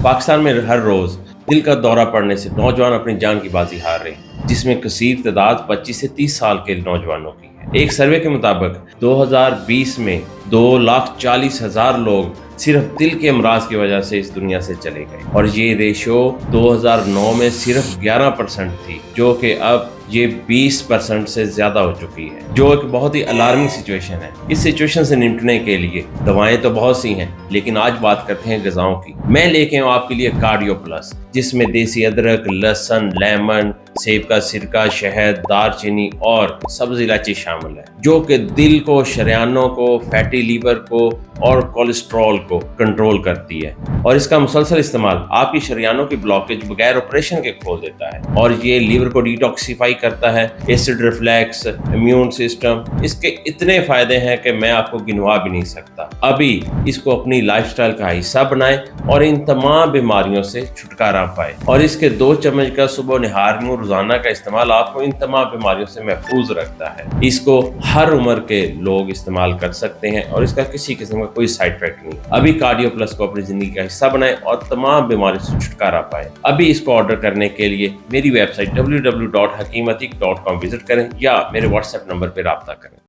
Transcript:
پاکستان میں ہر روز دل کا دورہ پڑنے سے نوجوان اپنی جان کی بازی ہار رہے ہیں، جس میں کثیر تعداد 25 سے 30 سال کے نوجوانوں کی ہے۔ ایک سروے کے مطابق 2020 میں 2,40,000 لوگ صرف دل کے امراض کی وجہ سے اس دنیا سے چلے گئے، اور یہ ریشو 2009 میں صرف 11% تھی، جو کہ اب یہ 20% سے زیادہ ہو چکی ہے، جو ایک بہت ہی الارمنگ سچویشن ہے۔ اس سچویشن سے نمٹنے کے لیے دوائیں تو بہت سی ہیں، لیکن آج بات کرتے ہیں غذاؤں کی۔ میں لے کے ہوں آپ کے لیے کارڈیو پلس، جس میں دیسی ادرک، لہسن، لیمن، سیب کا سرکہ، شہد، دار چینی اور سبز الائچی شامل ہے، جو کہ دل کو، شریانوں کو، فیٹی لیور کو اور کولیسٹرول کو کنٹرول کرتی ہے، اور اس کا مسلسل استعمال آپ کی شریانوں کی بلاکیج بغیر آپریشن کے کھول دیتا ہے، اور یہ لیور کو ڈیٹاکسیفائی کرتا ہے، ایسڈ ریفلیکس، امیون سسٹم۔ اس کے اتنے فائدے ہیں کہ میں آپ کو گنوا بھی نہیں سکتا۔ ابھی اس کو اپنی لائف سٹائل کا حصہ بنائیں اور ان تمام بیماریوں سے چھٹکارا پائیں، اور اس کے 2 چمچ کا صبح و نہار میں روزانہ کا استعمال آپ کو ان تمام بیماریوں سے محفوظ رکھتا ہے۔ اس کو ہر عمر کے لوگ استعمال کر سکتے ہیں، اور اس کا کسی قسم کا کوئی سائیڈ افیکٹ نہیں۔ ابھی کارڈیو پلس کو اپنی زندگی کا حصہ بنائیں اور تمام بیماریوں سے چھٹکارا پائیں۔ ابھی اس کو آرڈر کرنے کے لیے میری ویب سائٹ www.hakeematik.com وزٹ کریں یا میرے واٹس ایپ نمبر پہ رابطہ کریں۔